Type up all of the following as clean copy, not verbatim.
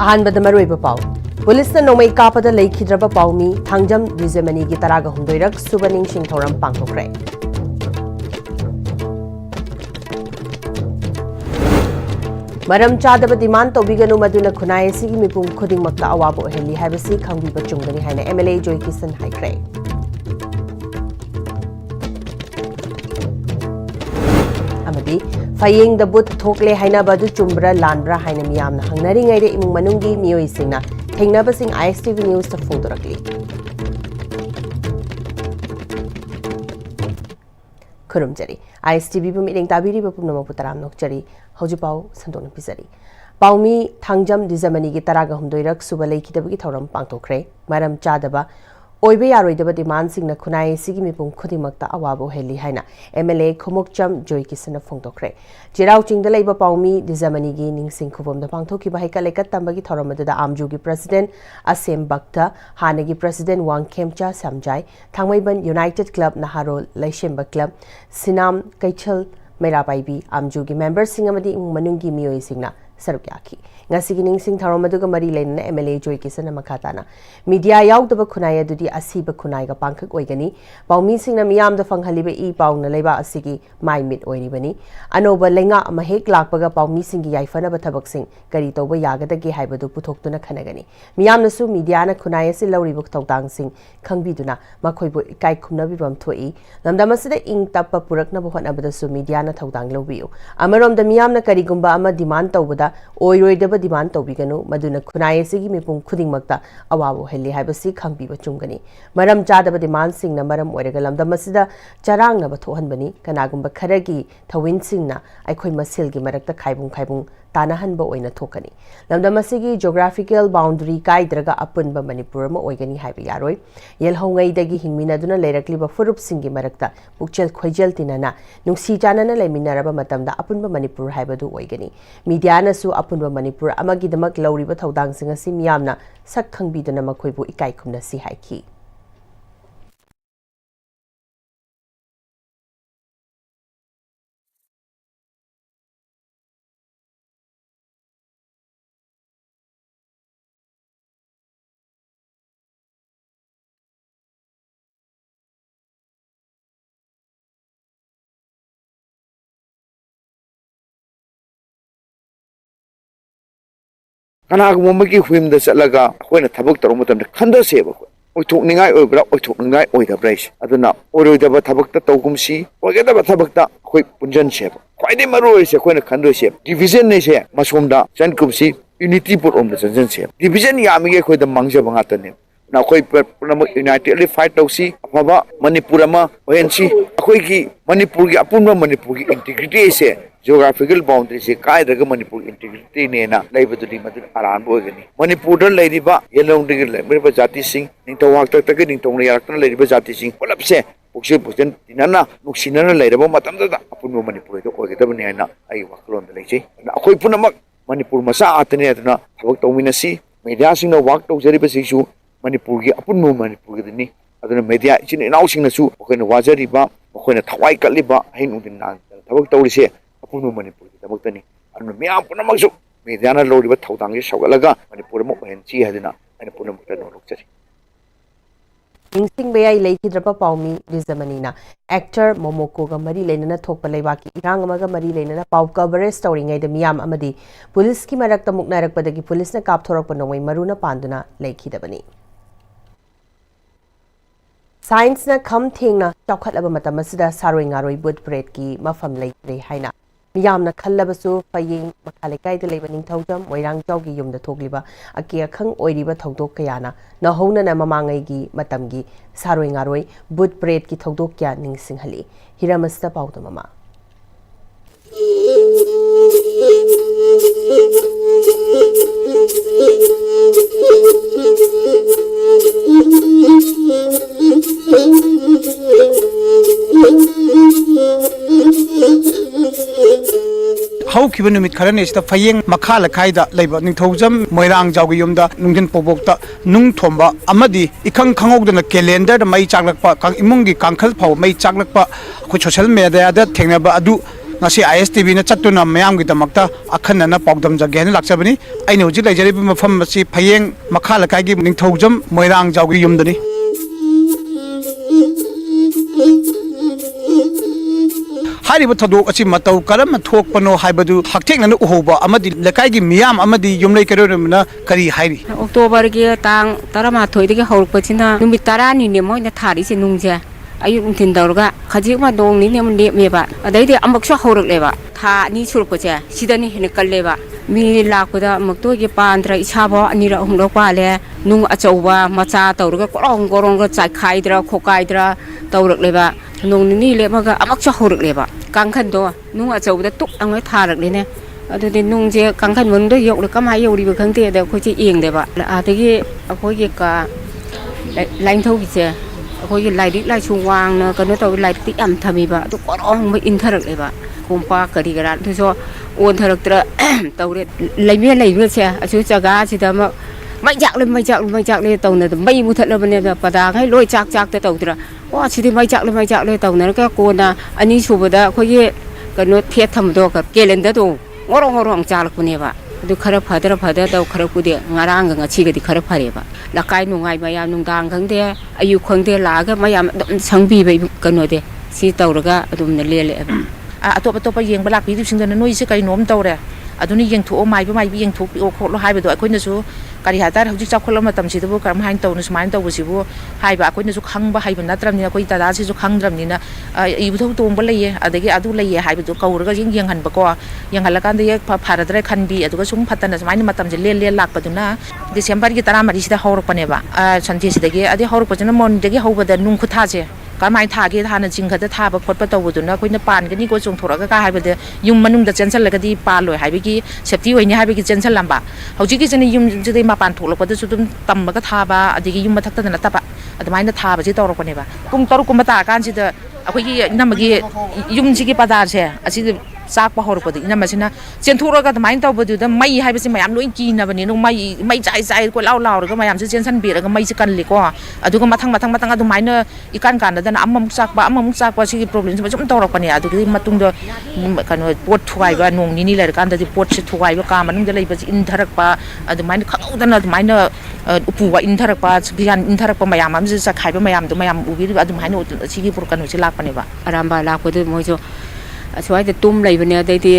अहानबद मरुइब पाउ पुलिस न नोमै कापदा लेखिद्रब पाउमी थांजम रिजमनी की तरागा हुंदोइरक सुबनिंग सिंथौरम पांगथोखरे मरम चादब डिमांड तौबिगनु मदुना खुनाय सिगी मिपुम खुदिंगमक्ता अवाब ओहेली हाइबसी खंगबिब चुंगनी हाइना एमएलए जोय किसन हाइख्रे अमदी फयेंग द बुत थोकले हाइना बदु चुम्ब्रा लानब्रा हाइना मियामना हंगनरिंगैदे इमुंग मनुंगी मियोइसिंगना थेंगनाबसिंग ISTV न्यूज ता फोंदोरकली खुरुमजरी ISTV बु मिरेंग ताबिरी बु पुनमक पुतराम नोकचरी हौजुपाउ संदोन पिजरी पाउमी थांजम दिजमनी की तरागा हुंदोइरक सुबलै खिदबगी थौरम पांगथोखरे मरम चादबा ओइबे यारोइदबा डिमांड सिंगना खुनाय सिगी मिपुम खुदिमक्ता अवाबो हेली हाइना एमएलए खुमुकचम जोय किसन फोंदोखरे चिराउ चिंगद लैबा पाउमी दिजमनी की निंगसिंग खुबमदा पांगथोखिबा हैका लेकत तंबगी थौरमददा आमजुगी प्रेसिडेंट असेम बक्ता हानगी प्रेसिडेंट वांगखेमचा समजाय थांगमैबन यूनाइटेड क्लब नहारोल लैशेंबा क्लब सिनाम कैचल मेरापाइबी आमजुगी मेंबर्स सिंगमदी मनुंगी मियोइसिंगना सरुक याखी ngasi ningsing tharomaduga mari leina MLA joy kisana makhatana media yaudaba khunai adudi asiba khunai ga pangkhak oigani paumi singna miyam da fanghaliba I paungna leiba asigi mai mit oiribani anoba lenga ama hek lakpaga paumi singi yaifana ba thabak sing kari toba yagadagi haibadu puthoktuna khanagani miyamna su media na khunai asi lawribu thawtang sing khangbiduna makhoibu ikai khumna bibam thoi lamdamasida ing tappa purakna ba honabada su media na thawtang lawbiu amarom da miyamna karigumba ama demand tawbada oiroidaba demand तौबिगनु मदुना खुनाय सिगी मिपुम खुदिंगमक्ता अवाबो हेली हाइबसी खंगबिबा चुंगनी मरम चादब डिमांड सिंगना मरम ओइरगा लमदमसिदा चरांगनब थोहनबनी कनागुंबा खरगी थविन सिंगना अखोय मसिलगी मरक्ता खाइबुं तानाहनबा ओइना थोकनी लमदमसिगी जियोग्राफिकल बाउंड्री काइद्रगा अपुनबा मणिपुर म ओइगनी हाइबा यारोय येलहौंगैदगी हिंगमिनादुना लेरक्लिबा फुरुप सिंगी मरक्ता पुक्चेल खोइजेल तिनाना नुंसी चानना लेमिनारबा मतमदा अपुनबा मणिपुर हाइबदु ओइगनी मीडियानासु अपुनबा मणिपुर अमगिदमक लौरिबा थौदांसिंग असि मियामना सक खंगबिदुना मखोइबु इकाइ खुमनसी हाइखी कनागुम्बगी हुइमदा चलगा अखोइना थबक तरो मतमदे खंदसेबा ओइथोकनिंगाय ओइब्रा ओइथोकनिंगाय ओइदब्राइस अदुना ओरोइदबा थबकता तौगुमसी ओइगदबा थबकता अखोइ पुंजनसेबा ख्वाइदे मरुइसे अखोइना खंदोइसे डिविजन नेसे मसोमदा चनकुमसी यूनिटी पुर ओमदा चनजनसे डिविजन यामिगे अखोइदा मांगजबा ngaतने ना अखोइ पुनम यूनाइटेडली फाइट तौसी अफबा मणिपुर अमा ओएनसी अखोइगी मणिपुरगी अपुनबा मणिपुरगी इंटीग्रिटी से जियोग्राफिकल बाउंड्री से कायदग मणिपुर इंटीग्रिटी नेना लैबदुदी मदु अरान बोगनी मणिपुर द लैरिबा येलौंदगी लैबा जाति सिंह निंतौवाक तक निंतौना यारक्तन लैरिबा जाति सिंह पुलपसे पुक्से पुजन तिनना नुक्सिनना लैरबा मतमदा अपुनबा मणिपुर दो ओगदबनी हैना आई वखलोन लैचे अखोइ पुनमक मणिपुर मसा आतने अदना थबक तौमिनसी मीडिया सिंह वाक तौजरिबसिसु मणिपुर की अपुनबा मणिपुर दी अदुना मीडिया इचिन इनाउसिंगनसु अखोइना वाजरिबा अखोइना थवाई कलिबा हैनुदिन नां थबक तौरिसे अपुनबा मणिपुर की दमक्तनी अदुना मियाम पुनमकसु मीडियाना लौरिबा थौदांगे सौगलगा मणिपुर म ओहेनची हदिना अने पुनमकता नोलुकचरी निंगसिंग बेयाई लेखिद्रबा पाउमी दिजमनीना एक्टर मोमोकोगा मरी लेनना थोकपा लेबाकी इरांग अमगा मरी लेनना पाउ कवरेज तौरिंगैदा मियाम अमदी पुलिस की मरक्ता मुक्नारकपदगी पुलिसना कापथोरकपा नोंगै मरुना पांदुना लेखिदबनी साइंस ना खम थेंगना चौखटलबा मतमसिदा सारोइ ngaरोइ बुट ब्रेड की मफम लेत्रे हाइना मियामना खल्लबसु फयेंग मखालेकाइदा लेबा निंथौजम मोइरांगजाउगी युमदा थोकलिबा अके अखंग ओइरिबा थौदोक कयाना नहौनना ममांगैगी मतमगी सारोइ ngaरोइ बुट ब्रेड की थौदोक क्या निंगसिंहली हिरामस्ता पाउदममा हौखिबा नुमित खरने इस्ता फयेंग मखा लखाइदा लैबा निंथौजम मोइरांग जाउगी युमदा नुंगिन पोबोक्ता नुंग थोंबा अमदी इखंग खंगौदना कैलेंडर द मई चागलकपा इमुंगी कांखल फाव मई चागलकपा खु सोशल मीडिया दा थेंगनबा अदु ngasi ISTV na chatuna mayam gi damakta akhanna pawdam jage na lakchabani aina hujik laijari mafam asi phayeng makha lakai gi ningthaujam moirang jawgi yumdani Harib थदोक अछि मतौ करम थोकपनो हाइबदु हक्थेंगन उहोबा अमदि लेकाइगी मियाम अमदि युमलै करोरमना करी हाइरि अक्टोबर की तांग 13 दगी हौरपचिना नुमित 10 नि मोइना थारिसे नुंगजे अयुक नुंथिन दौरगा खजिमा दोंगनि ने मन लेमेबा अदैदि अमबक्सो हौरकलेबा था नि सुरपचे सिदनि हेन कल्लेबा मी लाकदा मक्तोगे पांद्रा इछाबो अनिरा हुंलो पाले नुंग अचौबा मचा तौरगा कोरंग कोरंग चाइखाइद्रा खोकाइद्रा तौरकलेबा नोंनि लेमगा अमक्सो हौरकलेबा कांखनदो नुंग अचौबदा तुक अंगै थारकलेने अदुदि नुंगजे कांखन मनदो योक कमाय योरिबा खंगते दा खोजि येंगदेबा आदगी अखोगे का लाइनथौगिसे अखोगे लाइरिक लाइसु वांगना कनो तौ लाइरिक याम थमीबा दु कोरंग इंथरकलेबा कोंपा करिगरा दुसो ओनथरक्त्र तौरे लैमे लैबसे असु जगा सिदा मैजाकले तौना मै मुथलबने पदा खै लोय चाक चाक त तौद्रा वा सिदि मैजाकले तौना का कोना अनि सुबदा खोगे कनो थे थमदो का केलेंडर दो ngorong चालकनेबा दु खरा फदर दौ खरा कुदे ngarang ngachigadi खरा फरेबा लकाय नुंगाय मया नुंदांग खंगदे अयु खंगदे लागा मया संबि बै कनो दे सि तौरगा अदुमने लेले अतोप अतोप येंबा लाक्पि सिंगदन नोइसे करिनोम तौरे अदुनि येंथो माइबि येंथोपि ओखोलो हाइबदो अखोइनसु करि हातार हौजि चाखोलो मतमसिदबो करम हाइन तौनु सुमाइन तौबसिबो हाइबा अखोइनसु खंगबा हाइबा नत्रमनि अखोइ दादासिसु खंगद्रमनिना इबुथौ तोंबा लैये अदगी अदु लैये हाइबदो कौरगा येंहनबको येंहलकांदे ये फारद्रे खनबि अदुगा सुम फतना सुमाइन मतमजे ले लाक्पदुना डिसेम्बर की 13 सिदा हौरकपनेबा सन्ते सिदगी अदि हौरकपजना मोनदगी हौबदा नुंग खुथाजे कमाय थागे थाना जिंगखदा थाबा खोटपा तौबदुना अखोइना पानगनि को चोंथोरगा का हाइबदे युम मनुंगदा चेंसलगदी पालोय हाइबगी सेफ्टी होइनि हाइबगी चेंसललंबा हौजिगी जने युम जदे मापान थोलकपदसु दुम तम्मगा थाबा अदिगी युम मथक्तदा नतबा अदमाइना थाबाजे तौरकपनेबा पुंग 3 कुंबा ताकानसिदा अखोइगी नमगी युमजिगी पदारसे असि चाकपा हौरकपदि इनमसिना चेंथोरगा दमाइन तौबदुदा मै हाइबसि मयाम लोइ कीनबनि नु मै चाइ को लाउरगा मयामसे चेंसन बेरगा मैसे कनलिको अदुगा मथंग अदुमाइना इकान कानदना अममुक चाकपा सिगी प्रॉब्लम जुम तौरकपनि अदुगी मतुंगदो कनो पोट थुवाइबा नोंनिनि लरकांददि पोटसे थुवाइबा का मनुंगदा लैबसि इंथरकपा अदुमाइना खौदना अदुमाइना उपुवा इंथरकपा गियान इंथरकपा मयाम अमसे चाखाइबा मयाम उबि अदुमाइना सिगी पुरकनुसे लाकपनेबा अरामबा लाकपदि मोइजो असवाइदे तुम लैबने अदैदि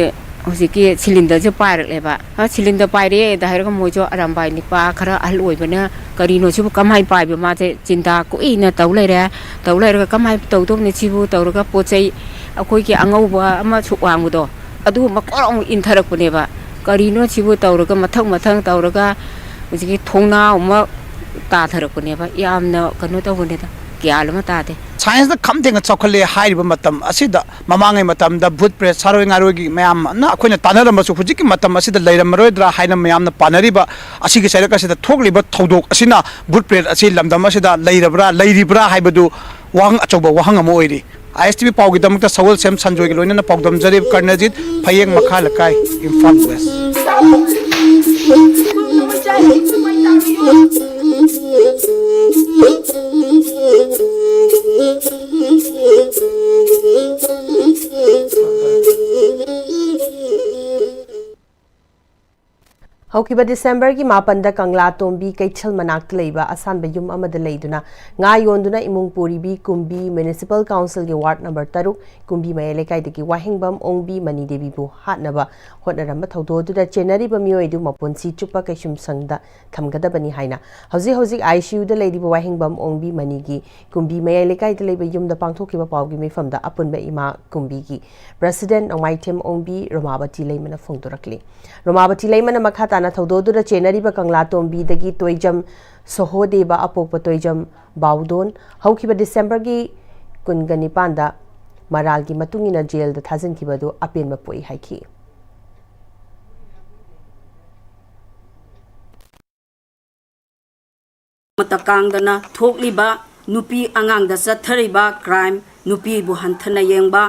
हजिकी सिलिंडर जो पाइरलेबा सिलिंडर पाइरे दाइरगा मोइजो अरामबाइ निपा खरा अहल ओइबना करिनो सिबु कमाइ पाइबे माजे चिंता कुइना तौलैरगा कमाइ तौदोने सिबु तौरगा पोचै अखोइकी अंगौबा अमा सुवांगदो अदु मकोरong इंथरकपनेबा करिनो सिबु तौरगा मथंग तौरगा हजिकी थोंना उमा ताथरकपनेबा यामना कनो तौबनेदा क्यालमा तादे साइंस द खमथेंग चौखले हाइरिबा मतम असिदा ममांगै मतम द भूत प्रेत सारोय ngarogi mayam na akoina tanaramasu hujiki matam asida leiramroidra haina mayam na panariba asigi sairaka sida thokliba thodok asina भूत प्रेत asi lamdam asida leiribra haibadu wang achoba wahang amo oiri ISTV paugi damukta sawal sem sanjoy gi loina na paugdam jarib karnajit phayeng makha lakai Imphal West हौकिबा दिसंबर की 9 कंगला तोंबी कैचल मनाक लेबा असान युम अमद लेदुना nga yonduna imung poribi kumbi municipal council की ward number 3 kumbi mayai lekai deki wahingbam ongbi mani devi bu hatnaba hotnaram thaudoduda chenari bamioi du maponsi chupa kaisum sangda thamgadabani haina hauji ICU da lady wahingbam ongbi mani gi kumbi mayai lekai de leba yum da pangthokiba pawgi mefam da apunba ima kumbi gi president ongmaitem ongbi romabati leimana phongdorakli romabati leimana makhata na thaudoduda chenari ba kangla tombi dagi toijam sohodeba apokpa toijam baudon haukiba December gi kungani panda maral gi matungina jail da thazin kibadu apen ma poi haiki matakangdana thokliba nupi angang da sathariba crime nupi bu hanthana yengba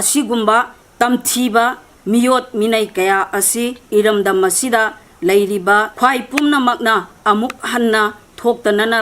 asigumba tamthiba miyot minai kaya asi iramda masida lairiba khwai pumna makna amuk hanna thoktanana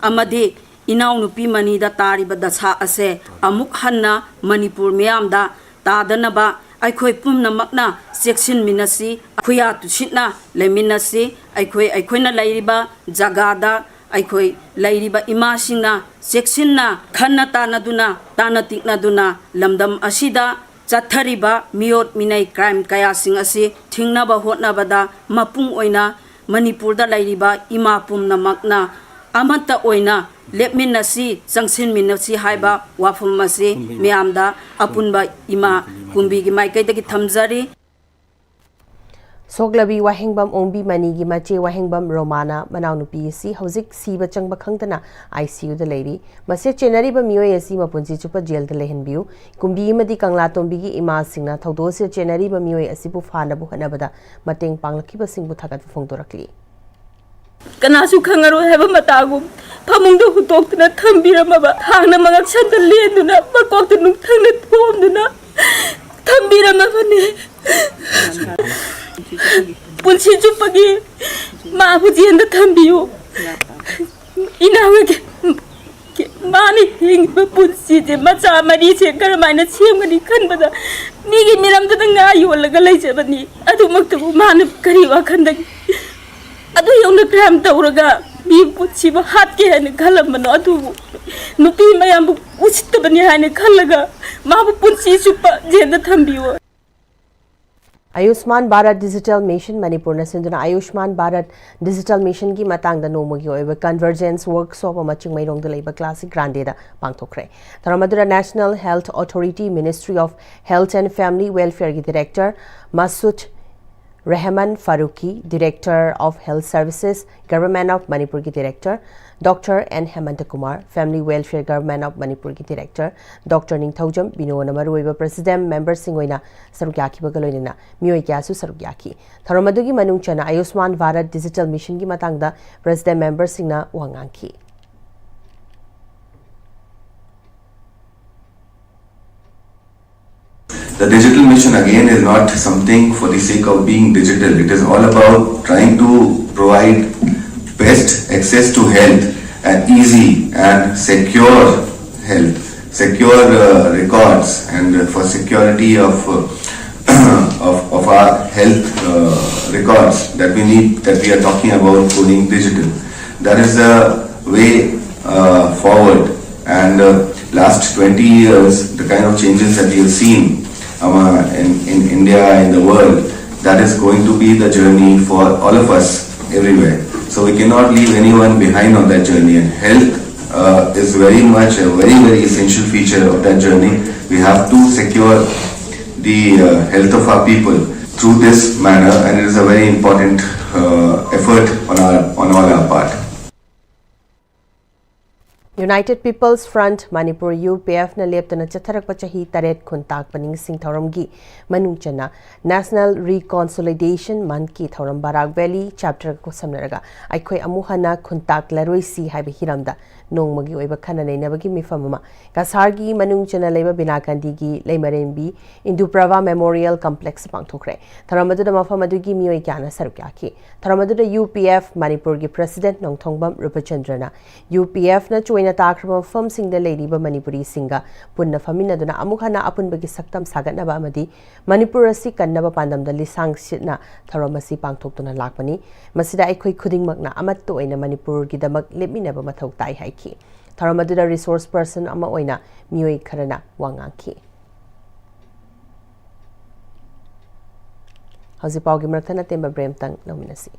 amadi inaw nupi mani da tariba dasha ase amuk hanna Manipur miyam da tadanaba ꯑꯩꯈꯣꯏ ꯄꯨꯝꯅꯃꯛꯅ ꯆꯦꯛꯁꯤꯟꯃꯤꯟꯅꯁꯤ ꯈꯨꯌꯥ ꯇꯨꯁꯤꯠꯅ ꯂꯩꯃꯤꯟꯅꯁꯤ ꯑꯩꯈꯣꯏꯅ ꯂꯩꯔꯤꯕ ꯖꯒꯥꯗ ꯑꯩꯈꯣꯏ ꯂꯩꯔꯤꯕ ꯏꯃꯥꯁꯤꯡꯅ ꯆꯦꯛꯁꯤꯟꯅ ꯈꯟꯅ ꯇꯥꯟꯅꯗꯨꯅ ꯇꯥꯟꯅ ꯇꯤꯛꯅꯗꯨꯅ ꯂꯝꯗꯝ ꯑꯁꯤꯗ ꯆꯠꯊꯔꯤꯕ ꯃꯤꯑꯣꯠ ꯃꯤꯅꯩ ꯀ꯭ꯔꯥꯏꯝ ꯀꯌꯥꯁꯤꯡ ꯑꯁꯤ ꯊꯤꯡꯅꯕ ꯍꯣꯠꯅꯕꯗ ꯃꯄꯨꯡ ꯑꯣꯏꯅ ꯃꯅꯤꯄꯨꯔꯗ ꯂꯩꯔꯤꯕ ꯏꯃꯥ ꯄꯨꯝꯅꯃꯛꯅ ꯑꯃꯠꯇ ꯑꯣꯏꯅ lepminnasi changsinminnasi haiba wafumasi miyamda apunba ima kumbi gi maikaidagi thamjari Soglabi Wahingbam Ombi Manigi Mache Wahingbam Romana Manaunupi si Hosik Siba Changba Khangtana ICU the lady Mase Chenari ba Mio Yasi Mapunzi Chupa Jail the Lehin View Kumbi Madi Kanglatombi Ima Singna Thodosia Chenari ba Mio Asibu Fana Buhanabada Mateng Panglakiba Singbu Takat Fongdorakli Kanasu Kangaro have a matagum Pamundu who talked in a Tambiramaba Hana Magakshan the Lenduna Bakok the Nuktan Pomduna Tambiramavane Punchi Chupagi Mabuji and the Tambiu Inawake Mani Hing Punchi Macha Mariche Karamana Chimani Kanbada Nigi Miram the Nanga you like a Lajabani Adumaktu Man of Kariwa Kandak Adu yung gram tauraga bi putsi ba hat ke hani khalam mano adu nupi mayam bu usit bani hani khalaga ma bu putsi supa jenda thambiwa Ayushman Bharat Digital Mission Manipur na sinduna Ayushman Bharat Digital Mission ki matang da nomogi oiba convergence workshop amaching mayrong da leiba classic grande da pangthokre taramadura National Health Authority Ministry of Health and Family Welfare ki director Masud Rahman Faruqi, Director of Health Services, Government of Manipur ki Director, Dr. N. Hemanta Kumar, Family Welfare Government of Manipur ki Director, Dr. Ningthaujam Binona Maruiba President Member Singoina Sarukyaki Bagaloina, Miyoi Kyasu Sarukyaki. Tharamadughi Manungchana Ayushman Bharat Digital Mission ki matangda President Member Singna Wangangki. The digital mission again is not something for the sake of being digital. It is all about trying to provide best access to health and easy and secure health, secure records, and for security of our health records that we need, that we are talking about going digital. That is the way forward. And last 20 years, the kind of changes that we have seen in India, in the world, that is going to be the journey for all of us everywhere. So we cannot leave anyone behind on that journey, and health is very much a very essential feature of that journey. We have to secure the health of our people through this manner, and it is a very important effort on all our part. United People's Front Manipur UPF na leptana chatharakpa chahi taret khuntak paning sing thoramgi manungchana National Reconsolidation Month ki thoram Barak Valley chapter ko samnaraga aikhoi amuhana khuntak laroi si haiba hiramda nongmagi oiba khana neinabagi mifamama kasargi manungchana leiba binakandi gi leimarenbi Induprava Memorial Complex pangthokre tharamaduna mafamadugi mioi kyana sarukyaki tharamaduna UPF Manipur gi President Nongthongbam Rupachandrana UPF na choina Takrama firm sing the lady ba Manipuri singa punna famina duna amukhana apun bagi saktam sagatna ba amadi Manipur si kanna ba pandam da lisang sitna tharamasi pangthok tuna lakmani masida aikhoi khuding makna amat to oina Manipur gi damak lepmina ba mathok tai haiki tharamadura resource person ama oina mioi kharana wangangki Hazi pau gi mrathana temba bremtang nominasi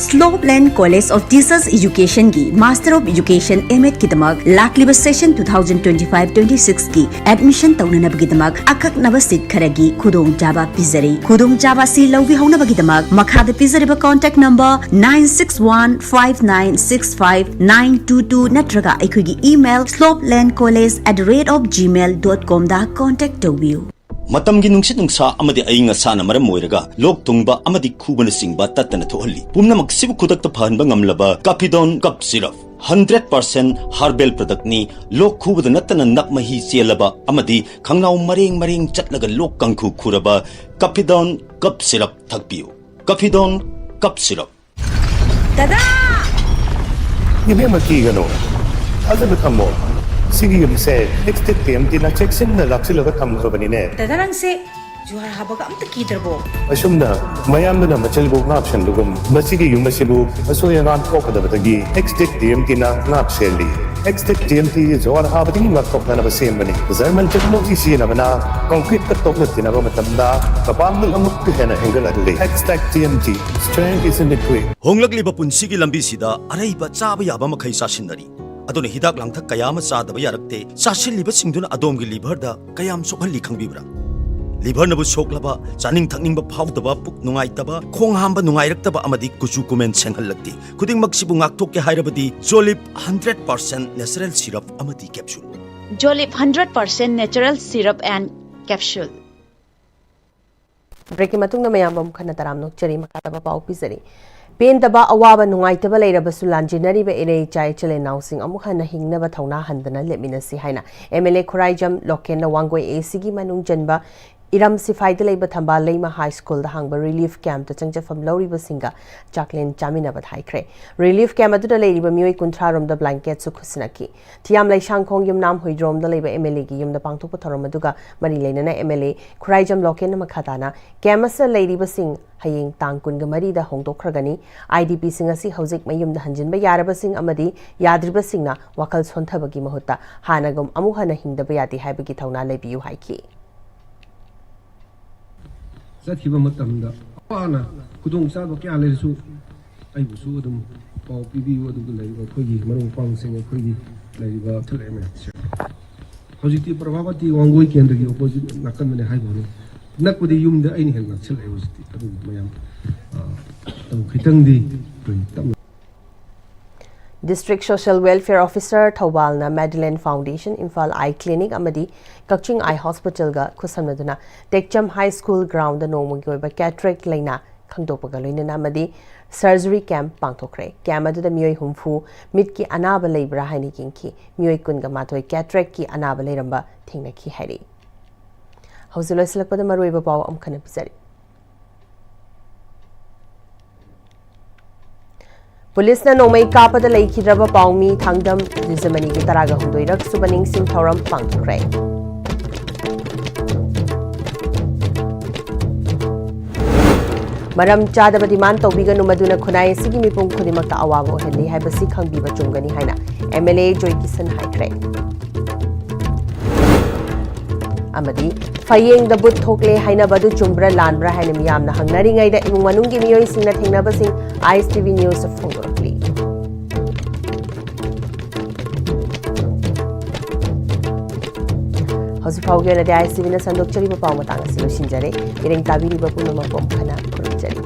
Slopeland College of Teachers Education की Master of Education M.Ed की दमक लाखलिब session 2025-26 की admission तौननब की दमक अकक नव seat खरगी खुदोंग जाबा पिजरी खुदोंग जाबा सी लौवी होनब की दमक मखाद पिजरीब contact number 9615965922 नत्रगा अखुगी email slopelandcollege@gmail.com दा contact तौबियु मतमगी नुंगसित नुंगसा अमदि अयिंग असाना मरम मोइरगा लोक तुंगबा अमदि खुबन सिंगबा तत्तन थोहल्ली पुमनमक सिबु खुदक्त फहनबा ngamlaba Capidon Cup Syrup 100% herbal product ni lok khubada natana nakmahi chelaba amadi khangnaw mareng chatlaga lok kangkhu khuraba Capidon Cup Syrup thakpiu Capidon Cup Syrup Dada Yeme maki gano azab thammo Sige yun se next time tina check sin na laksi loga tham ko bani ne Dadarang se जुहार हाबगा अमत कीदरबो असुमना मयामदना मचलबो नापसनदुगम मसिगी युमसिबु असोयगान थोकदबदगी एक्सटिक DMT ना नापसेली एक्सटिक DMT जोर हाबदी मक्तोकना बसेमबनी German technology सिनबना concrete का तोकलतिना मतमदा कपांगल अमुक हेना हेंगलदले एक्सटिक DMT strength is in the quick होंगलकलिबा पुंसिगी लंबी सिदा अरैबा चाबा याबा मखै सासिनदरी अदुना हिदाक लांथक कयाम चादबा यारक्ते सासिलिबा सिंगदुना अदोमगी लिभरदा कयाम सोखली खंगबिब्रा liver Nabu सोकलबा चानिंग थकनिंग फाउदबा पुक नुंगाइतबा खोंग हांबा नुंगाइरक्तबा अमदी कुचु कुमेन सेंहललक्ति खुदिंग मक्सिबु ngakthokke hairabadi Jolip 100% natural syrup amadi capsule Jolip 100% natural syrup and capsule break मतुंग न मयाम खन तराम नोकचरी मकातबा पाउ पिजरी पेनतबा अवाबा नुंगाइतबा लेरबसु लांजिनरिबा एरे चाइ चले नाउसिंग अमुख हन हिंगनबा थौना हंदना लेमिनसी हाइना MLA खुराइजम लोकेन वांगोय एसीगी मनुंग जनबा इरम सिफाइद लेबा थंबा लेमा हाई स्कूल दा हांगबा रिलीफ कैंप ता चंगजफम लौरिबा सिंगा चाकलेन चामिनबा हाइख्रे रिलीफ कैंप अदुदा लेरिबा मियोय कुंथ्रा रोम दा ब्लैंकेट सु खुसनकी थियाम लैशांखोंग यम नाम हुइद्रोम दा लेबा MLA की यम दा पांगथोप थोरम अदुगा मरि लेनना MLA खुराइजम लोकेन मखाताना कैमस लेरिबा सिंग हयेंग तांग कुनगा मरी दा होंगदोखरगनी IDP सिंग असि हौजिक मयुम दा हंजिनबा यारबा सिंग अमदी याद्रिबा सिंगना वखल सोंथबगी महुत्ता हानागम अमु हना हिंगदबा याति हाइबगी थौना लेबियु हाइकी ꯆꯠꯈꯤꯕ ꯃꯇꯝꯗ ꯑꯋꯥꯅ ꯈꯨꯗꯣꯡꯆꯥꯕ ꯀꯌꯥ ꯂꯩꯔꯁꯨ ꯑꯩꯕꯨꯁꯨ ꯑꯗꯨꯝ ꯄꯥꯎ ꯄꯤꯕꯤꯌꯨ ꯑꯗꯨꯒ ꯂꯩꯔꯤꯕ ꯑꯩꯈꯣꯏꯒꯤ ꯃꯔꯨꯞ ꯃꯄꯥꯡꯁꯤꯡ ꯑꯩꯈꯣꯏꯒꯤ ꯂꯩꯔꯤꯕ ꯊꯂꯛꯑꯦ ꯍꯧꯖꯤꯛꯇꯤ ꯄ꯭ꯔꯚꯥꯕꯇꯤ ꯋꯥꯡꯒꯣꯏ ꯀꯦꯟꯗ꯭ꯔꯒꯤ ꯑꯣꯄꯣꯖꯤꯠ ꯅꯥꯀꯟꯗꯅꯦ ꯍꯥꯏꯕꯅꯤ ꯅꯛꯄꯗꯤ ꯌꯨꯝꯗ ꯑꯩꯅ ꯍꯦꯟꯅ ꯅꯛꯁꯤꯜꯂꯛꯑꯦ ꯍꯧꯖꯤꯛꯇꯤ ꯑꯗꯨꯒ ꯃꯌꯥꯝ ꯈꯤꯇꯪꯗꯤ ꯑꯩꯈꯣꯏ ꯇꯞꯅ District Social Welfare Officer Thaubalna Madeline Foundation Imphal Eye Clinic amadi Kaching Eye Hospital ga khusamnaduna Tekcham High School ground da nomogi oiba cataract laina khangdopaga loinana amadi surgery camp pangthokre camp adu da miyoi humfu mit ki anaba leibra haini kingki miyoi kunga matoi cataract ki anaba leiramba thingna ki hari hausulo selakpada maroiba paw amkhana pisari police ने नोमई कापद लेखिद्रब पाउमी थांगदम दिजमनी की तरागा हुंदोइरक सुबनिंग सिंह थौरम पांगथोखरे मरम चादब demand तौबिगनु मदुना खुनाई सिगी मिपुंग खुदिमक्ता अवाबो heli हाइबसि खंगबिबा चुंगनी हाइना MLA Joy Kishan हाइख्रे amadi fayeng da but thokle haina badu chumbra lanbra haina miyamna hangnari ngai da imung manung gi miyoi singna thengna basing ISTV news of photography hosi phauge na ISTV na sandok chari ba paw matang asi lo sinjare ireng tabiri ba punama pom khana khurjari